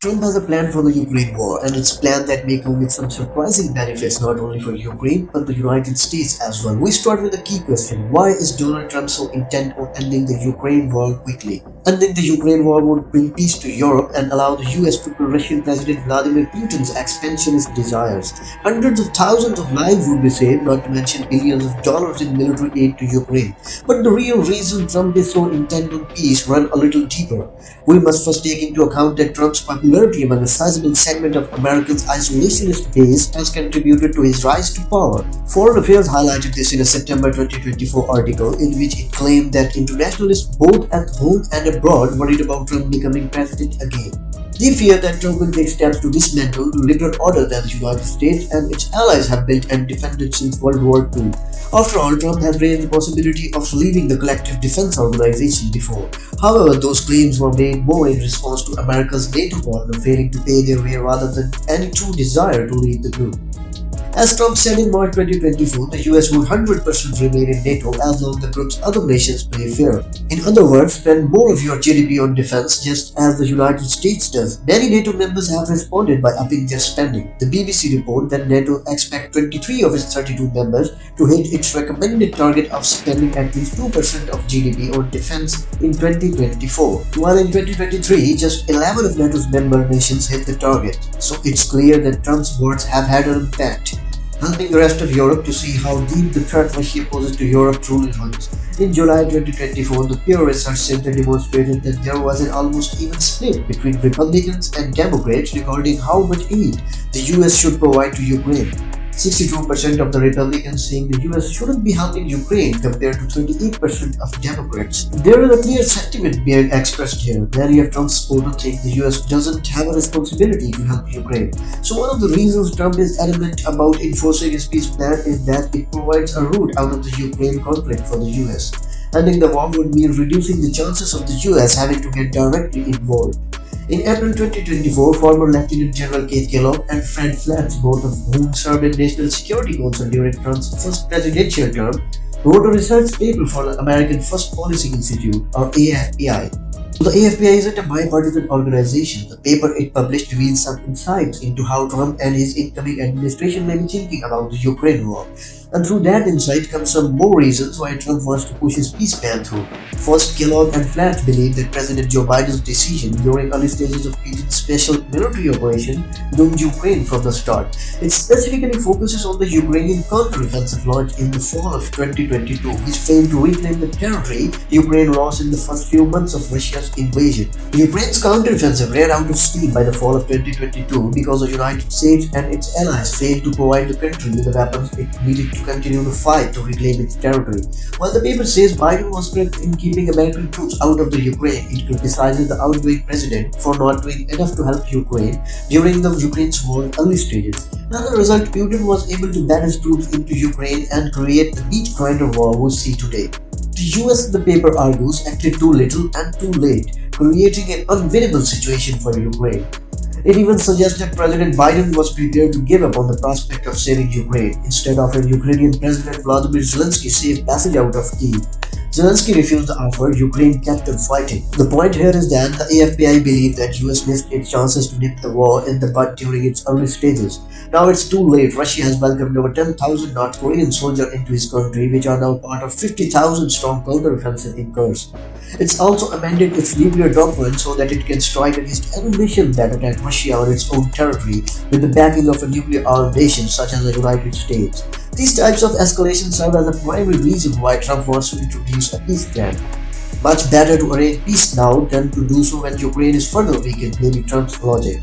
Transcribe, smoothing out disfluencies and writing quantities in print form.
Trump has a plan for the Ukraine war, and it's a plan that may come with some surprising benefits not only for Ukraine but the United States as well. We start with a key question: why is Donald Trump so intent on ending the Ukraine war quickly? Ending the Ukraine war would bring peace to Europe and allow the US to pull Russian President Vladimir Putin's expansionist desires. Hundreds of thousands of lives would be saved, not to mention billions of dollars in military aid to Ukraine. But the real reason Trump is so intent on peace run a little deeper. We must first take into account that Trump's popularity among a sizable segment of Americans' isolationist base has contributed to his rise to power. Foreign Affairs highlighted this in a September 2024 article in which it claimed that internationalists both at home and abroad worried about Trump becoming president again. They fear that Trump will take steps to dismantle the liberal order that the United States and its allies have built and defended since World War II. After all, Trump has raised the possibility of leaving the Collective Defense Organization before. However, those claims were made more in response to America's NATO partner failing to pay their way rather than any true desire to lead the group. As Trump said in March 2024, the US would 100% remain in NATO as long as the group's other nations play fair. In other words, spend more of your GDP on defense just as the United States does. Many NATO members have responded by upping their spending. The BBC reported that NATO expects 23 of its 32 members to hit its recommended target of spending at least 2% of GDP on defense in 2024, while in 2023 just 11 of NATO's member nations hit the target. So it's clear that Trump's words have had an impact, helping the rest of Europe to see how deep the threat Russia poses to Europe truly runs. In July 2024, the Pew Research Center demonstrated that there was an almost even split between Republicans and Democrats regarding how much aid the US should provide to Ukraine. 62% of the Republicans saying the US shouldn't be helping Ukraine compared to 28% of Democrats. There is a clear sentiment being expressed here. Many of Trump's supporters think the US doesn't have a responsibility to help Ukraine. So one of the reasons Trump is adamant about enforcing his peace plan is that it provides a route out of the Ukraine conflict for the US. Ending the war would mean reducing the chances of the US having to get directly involved. In April 2024, former Lieutenant General Keith Kellogg and Fred Flats, both of whom served in National Security Council during Trump's first presidential term, wrote a research paper for the American First Policy Institute, or AFPI. The AFPI isn't a bipartisan organization. The paper it published reveals some insights into how Trump and his incoming administration may be thinking about the Ukraine war. And through that insight comes some more reasons why Trump wants to push his peace plan through. First, Kellogg and Flats believe that President Joe Biden's decision during early stages of Putin's special military operation doomed Ukraine from the start. It specifically focuses on the Ukrainian counteroffensive launch in the fall of 2022, which failed to reclaim the territory Ukraine lost in the first few months of Russia's invasion. Ukraine's counteroffensive ran out of steam by the fall of 2022 because the United States and its allies failed to provide the country with the weapons it needed to continue to fight to reclaim its territory. While the paper says Biden was correct in keeping American troops out of the Ukraine, it criticizes the outgoing president for not doing enough to help Ukraine during the Ukraine's war early stages. As a result, Putin was able to ban his troops into Ukraine and create the beach grinder war we see today. The US, the paper argues, acted too little and too late, creating an unwinnable situation for Ukraine. It even suggests that President Biden was prepared to give up on the prospect of saving Ukraine, instead offering Ukrainian President Vladimir Zelensky safe passage out of Kyiv. Zelensky refused the offer. Ukraine kept on fighting. The point here is that the AFPI believed that US missed its chances to nip the war in the bud during its early stages. Now it's too late. Russia has welcomed over 10,000 North Korean soldiers into his country, which are now part of 50,000 strong counteroffensive in Kursk. It's also amended its nuclear doctrine so that it can strike against any nation that attacks Russia on its own territory with the backing of a nuclear-armed nation such as the United States. These types of escalation serve as a primary reason why Trump wants to introduce a peace plan. Much better to arrange peace now than to do so when Ukraine is further weakened, may be Trump's logic.